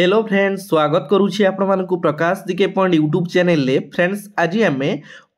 Hello friends, स्वागत करुछि आपण मानकु प्रकाश GK point YouTube channel ले। फ्रेंड्स, आज आम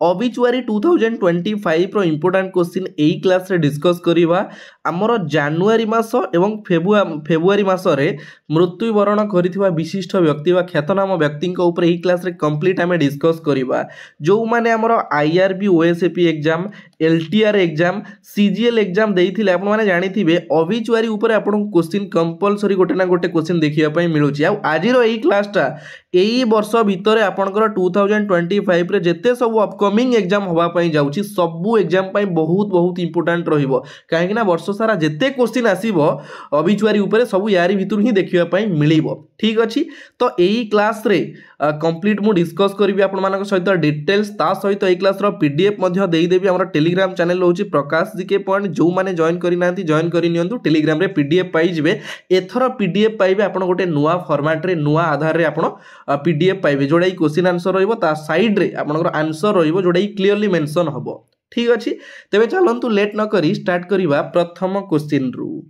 ऑबिचुअरी 2025 रो इंपोर्टेंट क्वेश्चन एई क्लास रे डिस्कस करिवा। हमर जनवरी मास एवं फेब्रुआरी मास रे मृत्युवरण करिथिबा विशिष्ट व्यक्ति बा ख्यातनाम व्यक्ति ऊपर एई क्लास रे कंप्लीट आम डिस्कस करिवा। जो माने हमर IRB OSAP exam, LTR exam, CGL exam देइथिले आपण माने जानिथिबे ऑबिचुअरी ऊपर आपण क्वेश्चन कंपलसरी गोटे ना गोटे क्वेश्चन देखिया पई मिलुछि। आ आजिरो एई क्लासटा एई वर्ष भितरे आपनकर 2025 रे जेते सब अपकमिंग एग्जाम होबा पई जाउछि सबु एग्जाम पई बहुत बहुत इंपोर्टेंट रहिबो। काहेकि ना वर्ष सारा जेते क्वेश्चन आसीबो ऑबिचुअरी ऊपर सब यारी भितर ही देखिया पई मिलिबो। ठीक अछि, तो एई क्लास रे कंप्लीट मु डिस्कस करबी आपण मानक सहित डिटेल्स। ता सहित एई क्लास रो पीडीएफ मध्ये देई देबी। हमर टेलीग्राम चैनल होछि प्रकाश जीके पॉइंट। जो माने जॉइन करि नांती जॉइन करि नियंतु, टेलीग्राम रे पीडीएफ पाई जिवे। एथरो पीडीएफ पाइबे आपण गोटे नुवा फॉर्मेट रे नुवा आधार रे आपण पीडीएफ पाइबे जोडा क्वेश्चन आंसर रहइबो। ता साइड रे आपनकर आंसर रहइबो जोडा क्लियरली मेंशन हबो। ठीक अछि, तेबे चलंतु लेट न करी स्टार्ट करिवा प्रथम क्वेश्चन रु।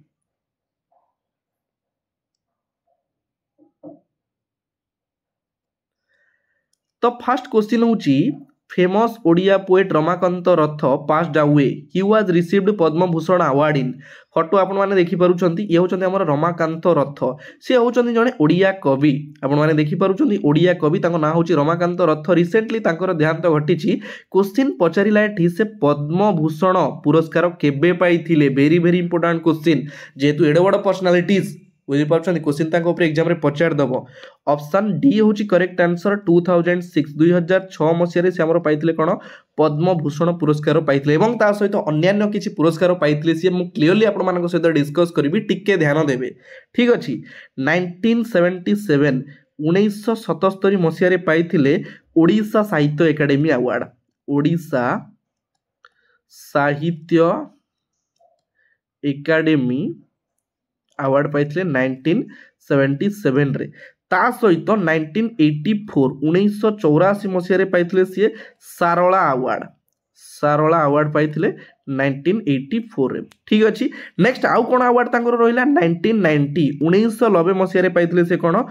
तो फर्स्ट क्वेश्चन होची famous Odia poet Ramakant Rath passed away, he was received Padma Bhushan award in. Photo आपण माने देखि पारुछंती, ये होचंती हमर रमाकांत रथ। से होचंती जने ओडिया कवि। आपण माने देखि पारुछंती ओडिया कवि, ताको ना होची रमाकांत रथ। रिसेंटली तांकर देहांत घटिछि। क्वेश्चन पचारिला एठी से पद्म भूषण पुरस्कार केबे पाइथिले। वेरी वेरी इंपोर्टेंट क्वेश्चन, जेतु एडे बड पर्सनालिटीज बुझी पाछन क्वेश्चन ताको ऊपर एग्जाम रे पचार दबो। ऑप्शन डी होची करेक्ट आंसर। 2006 मसिया रे से हमर पाइथिले कोन पद्म भूषण पुरस्कार पाइथिले एवं ता सहित अन्यान्य किछि पुरस्कार पाइथिले। से मु क्लियरली आपण मानक सहित डिस्कस करबी, टिके ध्यान देबे। ठीक अछि, 1977 मसिया रे पाइथिले ओडिशा साहित्य एकेडमी अवार्ड। ओडिशा साहित्य एकेडमी अवार्ड पाइथिले 1977 रे। ता सहित 1984 मसिया रे पाइथिले सी सारला अवार्ड। सारला अवार्ड पाइथिले 1984 रे। ठीक अछि, नेक्स्ट आउ कोन अवार्ड तांकर रहिला 1990 मसिया रे पाइथिले से कोन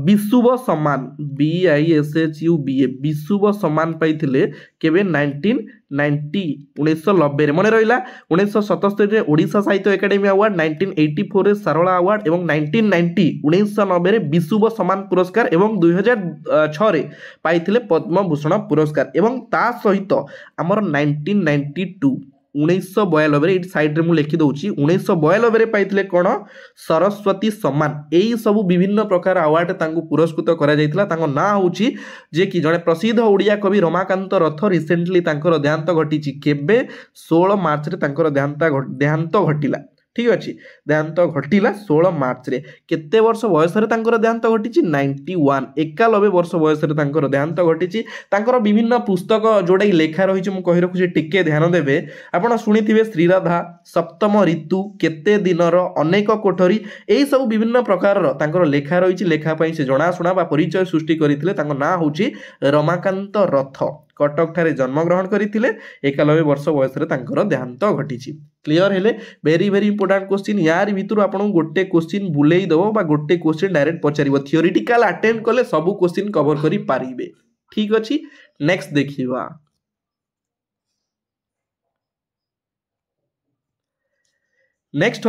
विशुभ सम्मान, BISHUBA विशुभ सम्मान पाइथिले केबे 1990 रे। मने रहिला 1977 रे ओडिशा साहित्य एकेडमी अवार्ड, 1984 रे सारला अवार्ड एवं 1990 रे विशुभ सम्मान पुरस्कार एवं 2006 रे पाइथिले पद्म भूषण पुरस्कार। एवं ता सहित हमर 1992 रे साइड रे मु लिखि दउची 1992 रे पाइथिले कोन सरस्वती सम्मान। एई सब विभिन्न प्रकार अवार्ड तांको पुरस्कृत करा जायतिला। तांको ना होची जे कि जने प्रसिद्ध ओडिया कवि रमाकांत रथ। रिसेंटली तांकर देहांत घटिची केबे 16 मार्च रे तांकर देहांत घटिला। ठीक अछि, देहांत घटिला 16 मार्च रे। केते वर्ष बयस रे तांकर देहांत घटिची 91 वर्ष बयस रे तांकर देहांत घटिची। तांकर विभिन्न पुस्तक जोडा लेखा रहिची मु कहि रखुची, टिके ध्यान देबे। आपण सुनिथिबे श्रीराधा, सप्तम ऋतु, केते दिनर, अनेक कोठरी, एई सब विभिन्न प्रकार रो तांकर लेखा रहिची। लेखा पई से जणा सुना बा परिचय सृष्टि करिथिले। तांको ना होची रमाकांत रथ। कटक ठारे जन्म ग्रहण करिथिले। 91 वर्ष बयस रे तांकर देहांत घटिची। क्लियर हेले? Very very important question. यार भितर आपन गोटे क्वेश्चन बुलेई दबो बा गोटे क्वेश्चन डायरेक्ट पचारिबो। थियोरेटिकल अटेम्प्ट कले सब क्वेश्चन कवर करि पारिबे। ठीक अछि, नेक्स्ट देखिबा। नेक्स्ट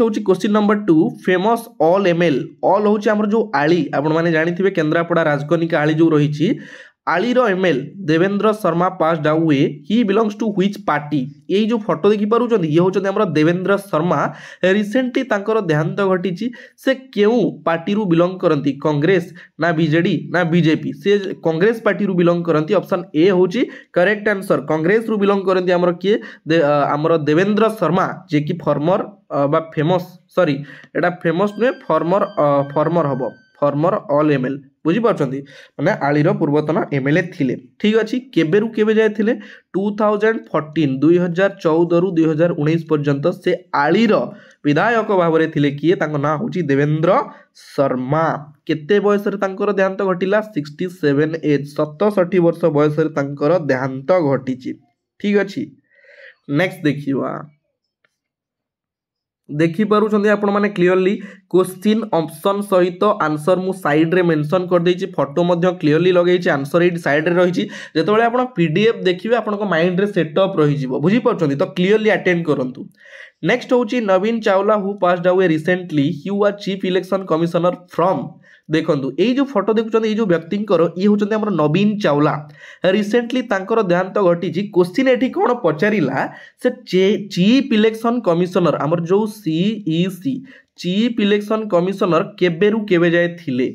होची question number 2। Famous all ML. All होची हमर जो आली, आपण माने जानिथिबे केंद्रापड़ा राजकनिका आली जो रहिची। आलीर ML Devendra Sharma passed away, he belongs to which party. ये जो फोटो देखि पारुछन ये होचन हमर देवेंद्र शर्मा। रिसेंटली तांकर देहांत घटिची। से केउ पार्टी रु बिलोंग करंती, कांग्रेस ना बीजेडी ना बीजेपी। से कांग्रेस पार्टी रु बिलोंग करंती। ऑप्शन ए होची करेक्ट आंसर। कांग्रेस रु बिलोंग करंती हमर के हमर देवेंद्र शर्मा, जे कि फॉर्मर बा फेमस, सॉरी एटा फेमस ने फॉर्मर हबो, फॉर्मर ऑल एमएल। बुझी पारछंती, माने आलीर पूर्वतन एमएलए थिले। ठीक अछि, केबे रु केबे जाय थिले 2014 रु 2019 पर्यंत से आलीर विधायक भाबरे थिले। किए तांको ना होची देवेंद्र शर्मा। केते बयस रे तांकर देहांत घटिला 67 एज, 67 वर्ष बयस रे तांकर देहांत घटिची। ठीक अछि, नेक्स्ट देखिबा। देखिपुंट आपण मैंने क्लीयरली क्वेश्चन ऑप्शन सहित आंसर मु साइड रे मेंशन कर देछि फोटो मध्य क्लियरली लगेछि आंसर एट साइड रे रहिछि जेतबेले आपण पीडीएफ देखिबे आपनको माइंड रे सेटअप रहि जिवो बुझि परछन्ती तो क्लियरली अटेंड करंतु। नेक्स्ट होछि Naveen Chawla who passed away recently he was chief election commissioner from देखंतु एई जो फोटो देखुछन एई जो व्यक्तिंकर ई होछन हमर नवीन चावला रिसेंटली तांकर देहांत घटिछि क्वेश्चन एठी कोन पचारिला से चीफ इलेक्शन कमिशनर हमर जो सीईसी चीफ इलेक्शन कमिशनर केबेरु केबे जाय थिले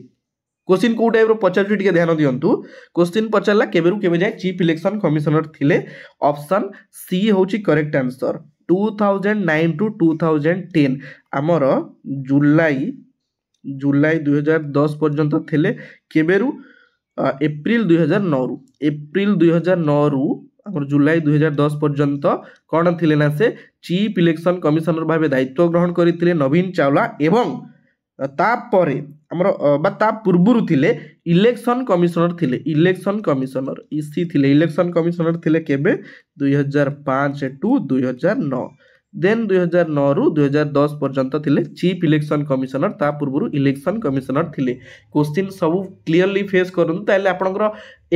क्वेश्चन को टाइप रो पचारछि टिके ध्यान दियंतु क्वेश्चन पचारला केबेरु केबे जाय चीफ इलेक्शन कमिशनर थिले ऑप्शन सी होछि करेक्ट आंसर 2009 टू 2010 हमर जुलाई 2010 पर्यंत थिले केबेरु एप्रिल 2009 रु हमर जुलाई 2010 पर्यंत कौन थिले ना से चीफ इलेक्शन कमिशनर भावे दायित्व ग्रहण करथिले नवीन चावला एवं तापरे हमर ता पूर्वरु थिले इलेक्शन कमिशनर थिले इलेक्शन कमिशनर ईसी थिले इलेक्शन कमिशनर थिले केबे 2005 टू 2009 देन 2009 रु 2010 पर्यंत थिले चीफ इलेक्शन कमिशनर ता पूर्वरु इलेक्शन कमिशनर थिले क्वेश्चन सब क्लियरली फेस करन ताले आपनकर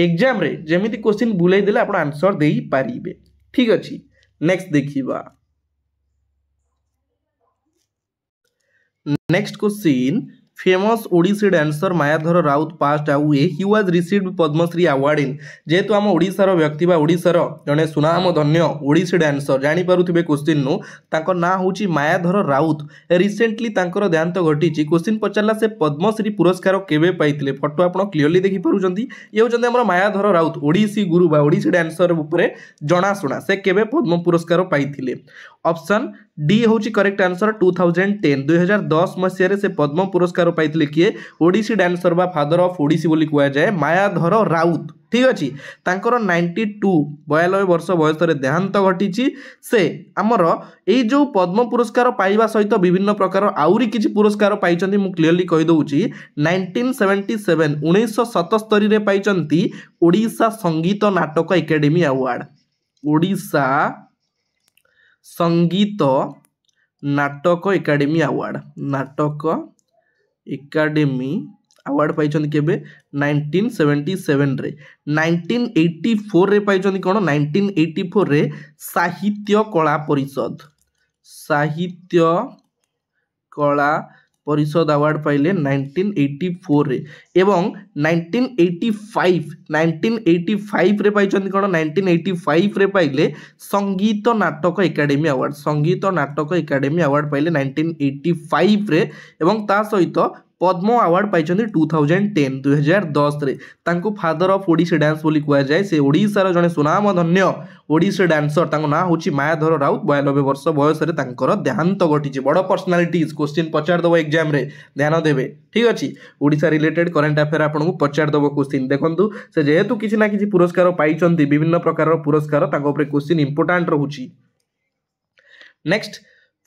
एग्जाम रे जेमिति क्वेश्चन बुलाई देले आपण आंसर देई पारिबे ठीक अछि। नेक्स्ट देखिबा next question famous Odissi dancer Mayadhar Raut passed away he was received Padma Shri award in जेतु आम ओडिसार व्यक्ति बा ओडिसार जने सुनाम धन्य ओडिसी डांसर जानि पारुथिबे क्वेश्चन नु तांको ना होची मायाधर राउत रिसेंटली तांकर देहांत घटिछि क्वेश्चन पचारला से पद्मश्री पुरस्कार केबे पाइथिले फोटो आपण क्लियरली देखि पारुचंती ये होचंती हमर मायाधर राउत ओडिसी गुरु बा ओडिसी डांसर ऊपर जणा सुना से केबे पद्म पुरस्कार पाइथिले ऑप्शन डी होची करेक्ट आंसर 2010 मसिया से पद्म पुरस्कार पाइथिले किए ओडिसी डांसर बा फादर ऑफ ओडिसी बोली कुआ जाए मायाधर राउत ठीक अछि तांकर 92 वर्ष बयस रे देहांत घटिछि से हमर एई जो पद्म पुरस्कार पाइबा सहित विभिन्न प्रकार आउरी किछि पुरस्कार पाइचंती मु क्लियरली कहि दउछि 1977 रे पाइचंती ओडिसा संगीत नाटक एकेडमी अवार्ड ओडिसा संगीत नाटक एकेडमी अवार्ड नाटक एकेडमी अवार्ड पाइछन केबे 1977 रे 1984 रे पाइछन कोन 1984 रे साहित्य कला परिषद अवार्ड पाइले 1984 रे एवं 1985 रे पाइछन कोन 1985 रे पाइले संगीत नाटक एकेडमी अवार्ड पाइले 1985 रे एवं ता सहित पद्म अवार्ड पाइछन 2010 रे तांको फादर ऑफ ओडिसी डांस बोली कुआ जाए से ओडिसा जने सुनाम धन्य ओडिसी डांसर तांको ना होची मायाधर राउत 92 वर्ष बयस रे तांकर देहांत घटिछि बड़ पर्सनालिटीज क्वेश्चन पचार दबो एग्जाम रे ध्यान देबे ठीक अछि ओडिसा रिलेटेड करंट अफेयर आपनको पचार दबो क्वेश्चन देखंतु से जेहेतु किछि ना किछि पुरस्कार पाइछंती विभिन्न प्रकार पुरस्कार तांको ऊपर क्वेश्चन इंपोर्टेंट रहूची। Next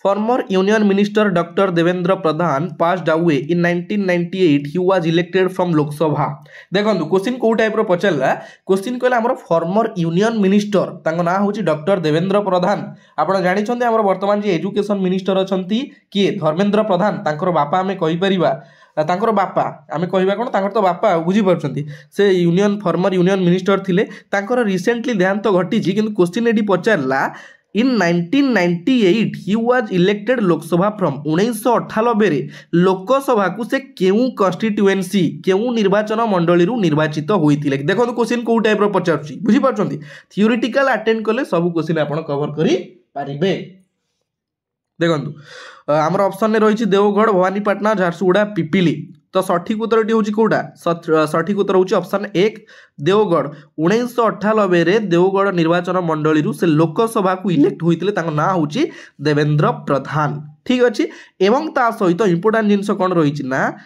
Former Union Minister Dr. Devendra Pradhan passed away in 1998. He was elected from Lok Sabha. देखो क्वेश्चन को टाइप रो पचलला क्वेश्चन कहला हमर फॉर्मर यूनियन मिनिस्टर तांको ना होची डॉक्टर देवेंद्र प्रधान आपण जानि छथि हमर वर्तमान जे एजुकेशन मिनिस्टर अछंती के धर्मेंद्र प्रधान तांकर बापा हमें कहि परिबा तांकर बापा आमे कहबा कोन तांकर तो बापा बुझी परछंती से यूनियन फॉर्मर यूनियन मिनिस्टर थिले तांकर रिसेंटली देहांत घटिछि किंतु क्वेश्चन एडी पचारला In 1998 he was elected Lok Sabha from 1998 रे लोकसभा को से केउ कॉन्स्टिट्यूएंसी केउ निर्वाचन मंडली रु निर्वाचित होइथिले देखो क्वेश्चन को टाइप रो पचारछि बुझी परछंती थ्योरेटिकल अटेंड करले सब क्वेश्चन आपण कवर करि पारिबे। देखो हमर ऑप्शन ने रहिछि देवगढ़ भवानीपटना झारसुगुड़ा पिपिली तो सठिक उत्तर होची कोडा सठिक उत्तर होची ऑप्शन 1 देवगढ़ 1998 रे देवगढ़ निर्वाचन मंडली रु से लोकसभा को इलेक्ट होइतिले तांको ना होची देवेंद्र प्रधान ठीक अछि एवं ता सहित इंपोर्टेंट जिंस कोन रहिछि ना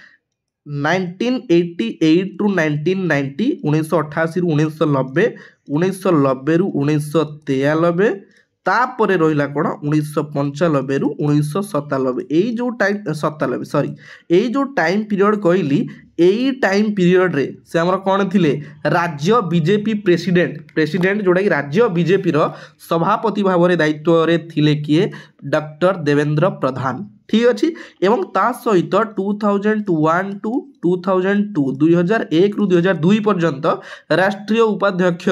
1988 टू 1990 1988 रु 1990 1990 रु 1993 तापरे रहिला कोन 1995 रु 1997 एई जो टाइम 97 सॉरी एई जो टाइम पीरियड कहली एई टाइम पीरियड रे से हमर कोन थिले राज्य बीजेपी प्रेसिडेंट जोडा कि राज्य बीजेपी रो सभापति भाव रे दायित्व रे थिले किए डॉक्टर देवेंद्र प्रधान ठीक अच्छी एवं ता सहित 2001 टू 2002 2001 रु 2002 पर्यंत राष्ट्रीय उपाध्यक्ष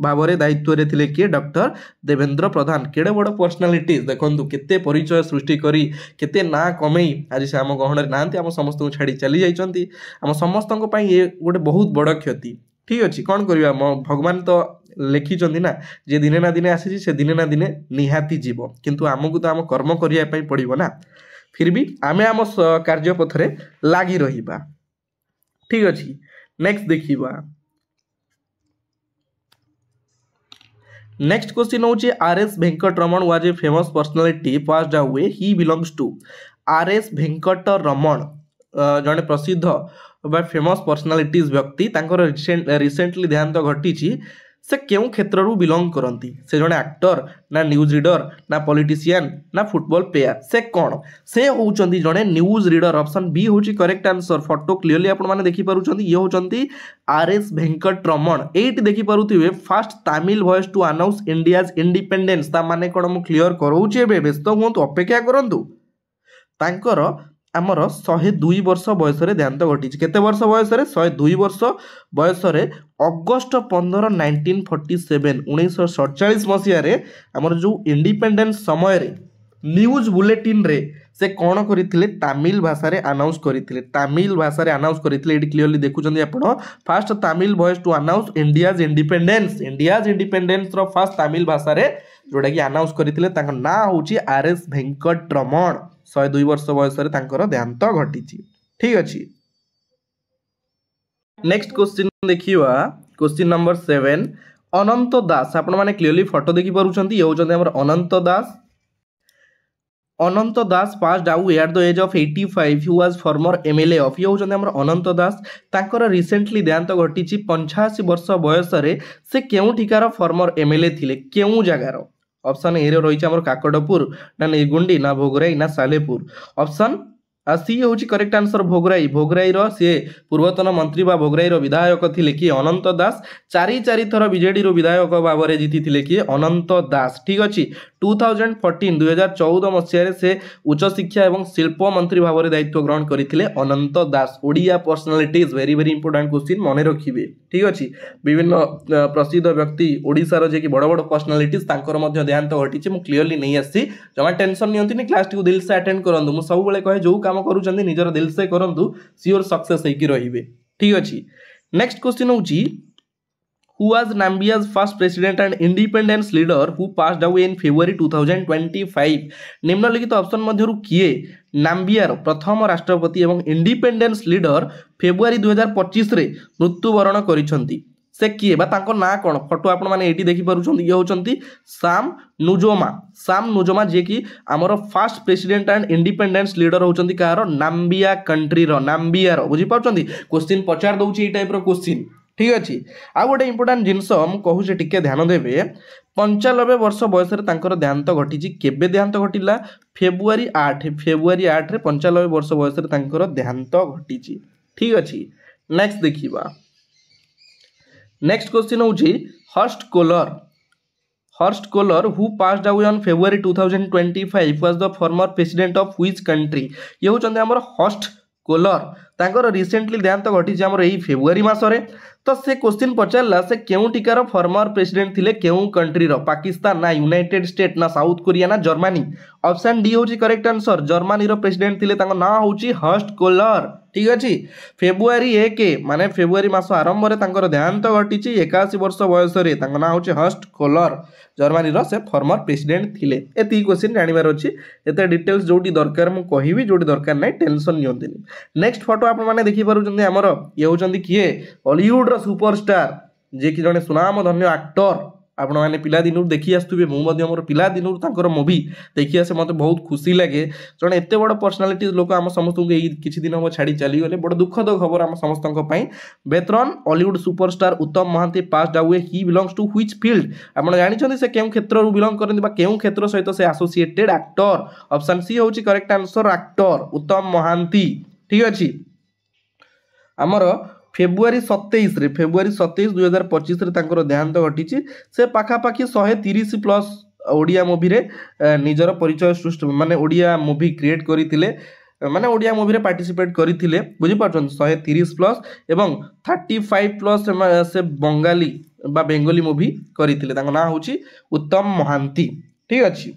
भाव में दायित्व रे थिले किए डॉक्टर देवेंद्र प्रधान केड़े बड़ पर्सनालिटीज देखंतु केते परिचय सृष्टि करी केते ना कमेई आज से आम गहन रे नांती आम समस्त को छाड़ी चली जाइछंती आम समस्त को पई ये गोटे बहुत बड़ क्षति ठीक अच्छी कौन करवा भगवान तो लिखिं ना जे दिने ना दिने आसी से दिने ना दिने निहाती जीव किंतु आमको तो आम कर्म करने पड़ो ना फिर भी आमे आम कार्यपथरे लगी रहिबा ठीक अच्छी नेक्स्ट देखिबा नेक्स्ट क्वेश्चन होची R S. Venkataraman was a famous personality passed away he belongs to R S. Venkataraman जने प्रसिद्ध बा फेमस पर्सनालिटीज व्यक्ति तांकर रिसेंटली देहांत घटी से क्यों क्षेत्र रू बिलोंग करती से जड़े एक्टर ना न्यूज रीडर ना पॉलिटिशियन ना फुटबॉल प्लेयर से कौन से होउचंती जड़े न्यूज रीडर ऑप्शन बी होची करेक्ट आंसर फोटो क्लियरली आपण माने देखि पारुचंती ये होचंती आर.एस. वेंकटरमण एट देखि पारुथिबे first Tamil voice to announce India's independence ता माने कोन मु क्लियर करूची एबे व्यस्त हुंतु अपेक्षा करंतु तांकर आमर 102 वर्ष बयस देहांत घटी केते वर्ष बयस 102 वर्ष बयस अगस्ट 15 1947 1947 मसीह आमर जो इंडिपेंडेंस समय रे न्यूज बुलेटिन रे से कौन करते तमिल भाषा रे अनाउंस करते तमिल भाषा रे अनाउंस करते ये क्लियरली देखुं आप first Tamil voice to announce India's independence रो फास्ट तमिल भाषा रे जोटा कि अनाउंस करते ना हूँ आर.एस. वेंकटरमण 102 वर्ष बयस देहांत घटी ठीक अच्छी नेक्स्ट क्वेश्चन देखिवा क्वेश्चन नंबर 7 अनंत दास आपण माने क्लियरली फोटो देखि पारुछंती ये होचंती हमर Anant Das passed out at the age of 85 he was former MLA of ये होचंती हमर अनंत दास तांकर रिसेंटली देहांत घटी 85 वर्ष बयस से केउ ठिकार फॉर्मर एमएलए थिले केउ जगार ऑप्शन ए रे रही हमर काकड़पुर ना निर्गुंडी ना भोगराई ना सालेपुर ऑप्शन सी हूँ करेक्ट आंसर भोगराई सी पूर्वतन मंत्री बा भोगराई विधायक थिले कि अनंत दास चारि थर बीजेडी विधायक भाव में जीति कि अनंत दास ठीक अच्छी 2014 मसीह से उच्च शिक्षा एवं शिल्प मंत्री भाव में दायित्व ग्रहण करते Anant Das Odia personalities very very important question मन रखिए ठीक अच्छी विभिन्न प्रसिद्ध व्यक्ति ओडिशार जे कि बड़ बड़ पर्सनालिटीज देहांत घटी मुझे क्लीयरली नहीं आसी जमा टेंशन नियंती क्लास टी दिल से अटेंड करूँ मुझे सब कहे जो काम करूँ निजर दिल से करूँ सियोर सक्सेस होगी रहिबे ठीक अच्छी नेक्स्ट क्वेश्चन होची who was Nambia's first president and independence leader who passed away in February 2025 निम्नलिखित ऑप्शन मध्यरु किए नाम्बियार प्रथम राष्ट्रपति एवं इंडिपेंडेंस लीडर फेब्रुआरी 2025 रे मृत्युवरण करिसंती से किए बा तांको ना कोन फोटो आपण माने एटी देखि पारुछंती ये होचंती साम नुजोमा जे कि हमर first president and independence leader होचंती कार नाम्बिया कंट्री रो नाम्बियार बुझी पारुछंती क्वेश्चन पचार दउची ए टाइप रो क्वेश्चन ठीक अच्छी आ गोटे इंपोर्टाट जिनस मुझे टिके ध्यान देवे 95 वर्ष बयस देहांत घटी केबे देहांत घटिला फेब्रुआरी 8 रे 95 वर्ष बयस देहांत घटी ठीक अच्छी नेक्स्ट देखिबा नेक्स्ट क्वेश्चन होची Horst Kohler who passed away on February 2025 was the former president of which country ये होचंदी हमर हर्स्ट कोलर तांकर रिसेंटली देहांत घटी हमर एई फेब्रुआरी मासरे तो से क्वेश्चन पचारला से केउ टिकार फॉर्मर प्रेसिडेंट थिले केउ कंट्री रो पाकिस्तान ना यूनाइटेड स्टेट ना साउथ कोरिया ना जर्मनी ऑप्शन डी होची करेक्ट आंसर जर्मनी रो प्रेसिडेंट थिले तांको ना होची हर्स्ट कोलर ठीक अच्छी फेब्रुआरी 1 माने फेब्रुआरी मास आरंभ रे तांकर देहांत घटी 81 वर्ष बयस रे तांको ना होची हर्स्ट कोलर जर्मनी रो से फॉर्मर प्रेसिडेंट थिले एती क्वेश्चन जानिबार अछि एते डिटेल्स जोटी दरकार मु कहिबी जोटी दरकार नै टेंशन नियंतिनी नेक्स्ट फोटो आपण माने देखि पारुचंदी हमर ये होचंदी किए हॉलीवुड रो सुपरस्टार जे कि जने सुनाम धन्य एक्टर आपण माने पिला दिनू देखि आस्तुबे मु मध्ये हमर पिला दिनू तांकर मूवी देखि आसे मते बहुत खुशी लागे जने एते बड़ पर्सनालिटीज लोक हम समस्त को एई किछि दिन हम छाडी चली गले बड़ दुखद खबर हम समस्त को पई वेतरन Hollywood superstar Uttam Mohanty passed away he belongs to which field आपण जानि छथि से केउ क्षेत्र रु बिलोंग करथि बा केउ क्षेत्र सहित से एसोसिएटेड एक्टर ऑप्शन सी होची करेक्ट आंसर एक्टर उत्तम महांती ठीक अछि हमर फेब्रुआरी 27 2025 रे तांकर देहांत घटी से पाखापाखि 130 प्लस ओडिया मूवी रे निजर परिचय सृष्टि माने ओडिया मूवी क्रिएट करथिले माने ओडिया मूवी रे पार्टिसिपेट करथिले बुझि पाछन 130 प्लस एवं 35 प्लस से बंगाली बा बेंगली मूवी करथिले ताको ना होची उत्तम महांती ठीक अछि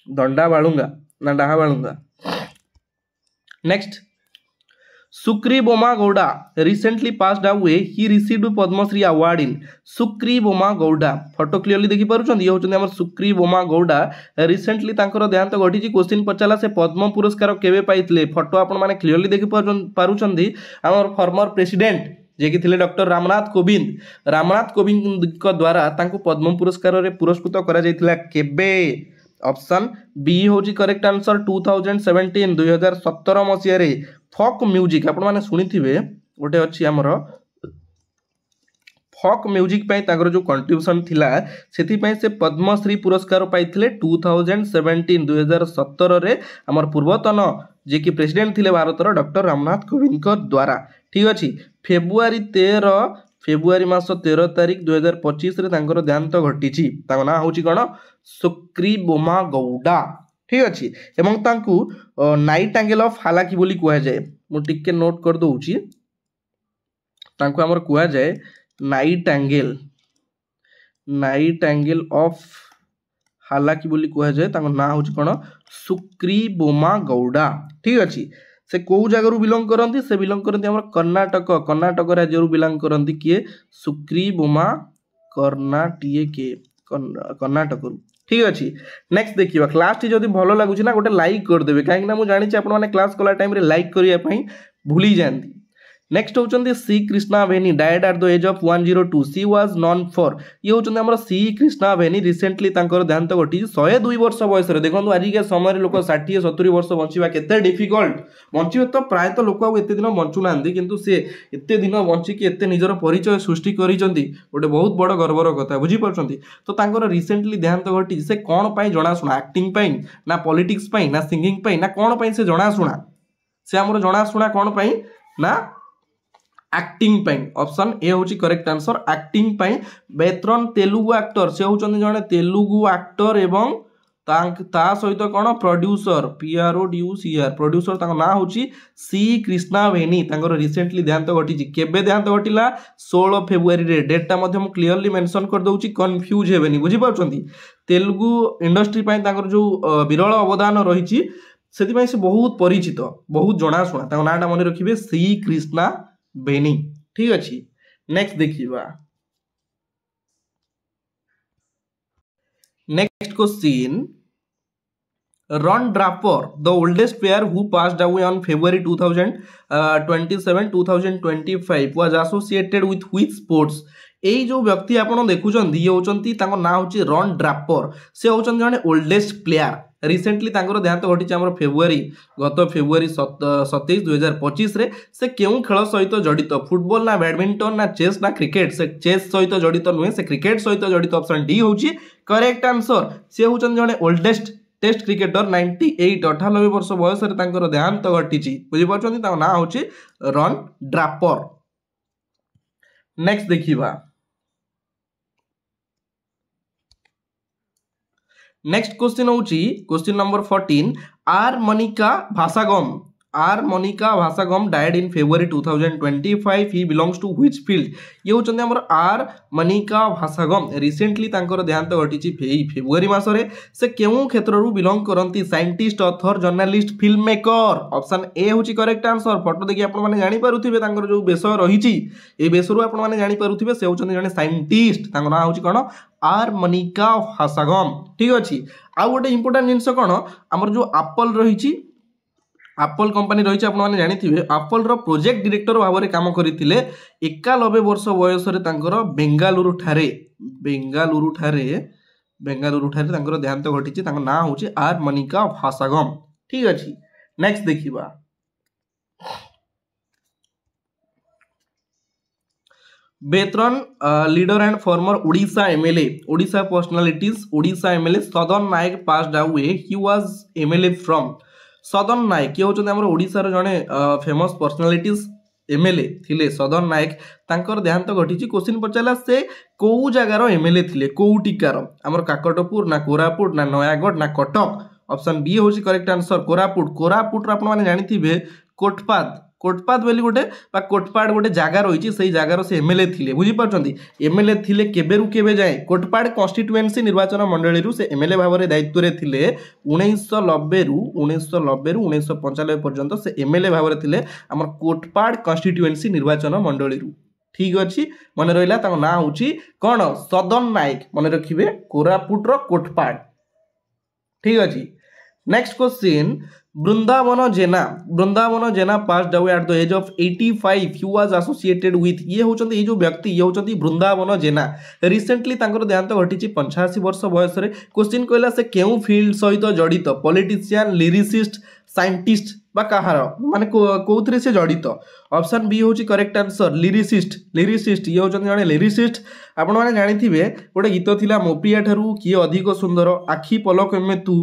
दंडा बाळुंगा ना डाहा बाळुंगा next Sukri Bomma Gowda recently passed away he received Padma Shri award in Sukri Bomma Gowda photo clearly देखि पारुछन ये होचन हमर सुक्री बोमा गौड़ा रिसेंटली तांकर देहांत घटिची क्वेश्चन पचाला से पद्म पुरस्कार केबे पाइतले फोटो आपण माने क्लियरली देखि पारुछन हमर फॉर्मर प्रेसिडेंट जे कि थिले डॉक्टर रामनाथ कोविंद को द्वारा तांको पद्म पुरस्कार रे पुरस्कृत करा जायतिला केबे ऑप्शन बी होची करेक्ट आंसर 2017 2017 मसिया रे फॉक म्यूजिक आपण माने सुनिथिबे गोटे अछि हमर फॉक म्यूजिक पई तागर जो कंट्रीब्यूशन थिला सेति पई से पद्मश्री पुरस्कार पाइथिले 2017 2017 रे हमर पूर्वतन जे कि प्रेसिडेंट थिले भारतर डॉक्टर रामनाथ कोविंद को द्वारा ठीक अछि फेब्रुआरी मास 13 तारिख 2025 रे तांकर देहांत घटिची ताको ना होची कोन सुक्री बोमा गौड़ा ठीक अछि एवं तांकु नाइट एंगल ऑफ हालाकी बोली कुआ जाए मु टिके नोट कर दउची तांकु हमर कुआ जाए नाइट एंगल ऑफ हालाकी बोली कुआ जाए तांको ना होची कोन सुक्री बोमा गौड़ा ठीक अछि से को जगह बिलोंग करती से बिलोंग करती हमर कर्नाटक राज्य रु बिलोंग करती किए सुक्री बोमा कर्नाटक रु ठीक अच्छे नेक्स्ट देखिए क्लास टी जब भल लगुच ना गोटे लाइक करदेवे कहीं मुझे जानी आपने क्लास कला टाइम लाइक करने भूली जाती नेक्स्ट होचंदी C Krishna Veni died at the age of 102 she was known for ये होचंदी हमर सी कृष्णा वेनी रिसेंटली तांकर देहांत घटी 102 वर्ष बयस रे देखंतु आज के समय लोक 60 70 वर्ष बंचिबा केते डिफिकल्ट बंचिबे तो प्राय तो लोक एते दिन बंचु नांदी किंतु से एते दिन बंची कि एते निजर परिचय सृष्टि करिसंती गोटे बहुत बड़ गर्वर कथा बुझी परछंती तो तांकर रिसेंटली देहांत घटी से कोन पई जणा सुना एक्टिंग पई ना पॉलिटिक्स पई ना सिंगिंग पई ना कोन पई से जणा सुना से हमर जणा सुना कोन पई ना एक्टिंग पाई ऑप्शन ए होची करेक्ट आंसर एक्टिंग पाई बेत्रन तेलुगु एक्टर से होचंदी जने तेलुगु एक्टर एवं ता सहित कोन प्रोड्यूसर PRODUCR प्रोड्यूसर ताको ना होची सी कृष्णा वेनी तांकर रिसेंटली देहांत घटिची केबे देहांत घटिला 16 फेब्रुआरी रे डेटटा मध्ये हम क्लियरली मेंशन कर दउची कंफ्यूज हेबेनी बुझी पाउछंती तेलुगु इंडस्ट्री पाई तांकर जो विरल अवदान रहिची सेति पाई से बहुत परिचित बहुत जणा सुना ताको नाटा मने रखिबे सी कृष्णा बेनी ठीक अच्छी नेक्स्ट देखिबा next question Ron Draper the oldest player who passed away on February 2027 2025 was associated with which sports एई जो व्यक्ति आपण देखुचंदी ये होचंती ताको ना होची रॉन ड्रापर से होचंती जने ओल्डेस्ट प्लेयर रिसेंटली तांकर देहांत घटिची हमर गत फेब्रुआरी 27 2025 रे से केउ खेल सहित जड़ित फुटबॉल ना बैडमिंटन ना चेस ना क्रिकेट से चेस सहित जड़ित नुहे से क्रिकेट सहित जड़ित ऑप्शन डी होची करेक्ट आंसर से होचन जने ओल्डेस्ट टेस्ट क्रिकेटर 98 वर्ष बयस रे तांकर देहांत घटिची बुझी परछंती ता ना होची रॉन ड्रापर नेक्स्ट देखिबा नेक्स्ट क्वेश्चन होची question number 14 R Manika Bhasagam died in February 2025 he belongs to which field ये होचंदी हमर आर मनिका भासागम रिसेंटली तांकर देहांत घटिची फेब्रुआरी मासरे से केउ क्षेत्र रु बिलोंग करंती scientist author journalist film maker option A होची करेक्ट आंसर फोटो देखि आपण माने जानि पारुथिबे तांकर जो बेस रहिची ए बेस रु आपण माने जानि पारुथिबे से होचंदी जने साइंटिस्ट तांकर नाम होची कोन आर मनिका भासागम ठीक अछि आ गोटे इंपोर्टेंट जिंस कोन हमर जो एप्पल रहिची एप्पल कंपनी रही आप जानिथिबे एप्पल रो प्रोजेक्ट डायरेक्टर भाव में काम करथिले 91 वर्ष बयस रे तांकर बेंगालुरु ठारे तांकर देहांत घटिची तांकर नाम होची आर मनिका भासागम ठीक अछि नेक्स्ट देखिबा veteran leader and former Odisha MLA Odisha personalities Odisha MLA Sadan Nayak passed away he was MLA from Sadan Nayak ये होचंदी हमर ओडिसा रो जने फेमस पर्सनालिटीज एमएलए थिले सदन नायक तांकर देहांत घटी क्वेश्चन पचारा से कौ जगार एमएलए थिले कौटिकार आमर काकटपुर ना कोरापुट ना नयागढ़ ना कटक ऑप्शन बी हूँ करेक्ट आंसर कोरापुट कोरापुट आप जानी कोटपाद कोटपाद बोली गोटे कोटपाड़ गोटे जगह रही से जगार से एमएलए थिले बुझीपार एमएलए थिले केबेरु केबे जाए कोटपाड़ कन्स्टिट्युएंसी निर्वाचन मंडली से एमएलए भाव में दायित्व रे थिले 1990 रु 1995 पर्यंत से एमएलए भाव में थिले आम कोटपाड़ कन्स्टिट्युएंसी निर्वाचन मंडली ठीक अच्छी मन रहा ना हूँ कौन सदन नायक मन रखिए कोरापुटर कोटपाड़ ठीक अच्छी next question Brindaban Jena passed away at the age of 85 he was associated with ये होचंती ये जो व्यक्ति ये होचंती बृंदावन जेना रिसेंटली तांकर देहांत घटी 85 वर्ष बयस रे क्वेश्चन कहला से केउ फील्ड सहित जड़ित पॉलिटिशियन लिरिसिस्ट साइंटिस्ट बा कहार माने कोथरे से जड़ित ऑप्शन बी होची करेक्ट आंसर लिरिसिस्ट ये होचंती जने लिरिसिस्ट आपण माने जानिथिबे गोटे गीत थिला मो प्रिया ठारू किए अधिक सुंदर आखि पलक में तू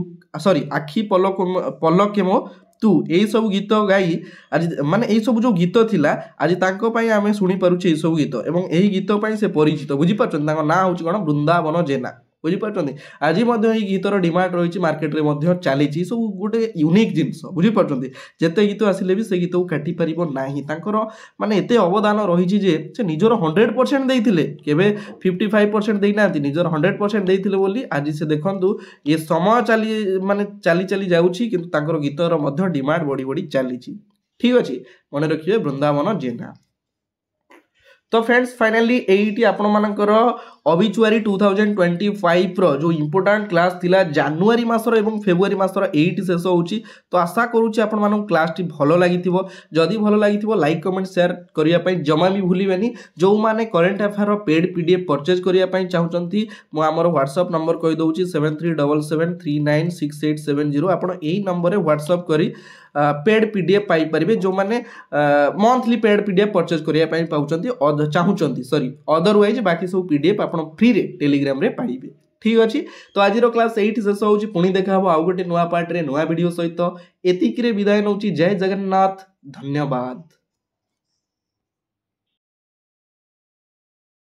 सॉरी आखि पलक मो तू यही सब गीत गाई आज माने यही सब जो गीत थिला आज तांको पई आमे सुनी पारुछे यही सब गीत एवं यही गीत पई से परिचित बुझी पाछन तांको ना होची कोन बृंदावन जेना बुझी पाछन आज मध्य यही गीतर डिमांड रही मार्केट रे मध्य चली सब गोटे यूनिक जिनस बुझी पाछन जेते गीत आसिले भी से गीत को काटी परिबो नाही तांकर माने एते अवदान रही जे से निजर 100% देइथिले केबे 55% देई नांती निजर 100% देइथिले बोली आज से देखंतु ये समय चली माने चली जाउछि किंतु तांकर गीतर मध्य डिमांड बढ़ी बढ़ी चली ठीक अछि मन रखिए बृंदावन जेना तो फ्रेंड्स फाइनली एटी आपण मानकर ऑबिचुअरी 2025 रो जो इंपोर्टेंट क्लास थिला जनवरी मासर एवं फेब्रुआरी मासर एटी शेष होउची तो आशा करूची आपण मानक क्लास टी भलो लागिथिबो जदी भलो लागिथिबो लाइक कमेंट शेयर करिया पई जमा भी भूलिबेनी जो माने current affair paid PDF purchase करिया पई चाहुचंती मो हमर व्हाट्सएप नंबर कहि दउची 7377396870 आपण एई नंबर रे व्हाट्सएप करी पेड पीडीएफ पाई परिबे जो माने मंथली पेड पीडीएफ परचेज करिया पई पाउचंती चाहुचंती सॉरी अदरवाइज बाकी सब पीडीएफ आपण फ्री रे टेलीग्राम रे पाइबे ठीक अच्छी तो आज क्लास एटी शेष होउची पुणी देखा हबो आउ गोटे नुआ पार्ट रे नुआ वीडियो सहित एतिकी रे विदाय नउची जय जगन्नाथ धन्यवाद।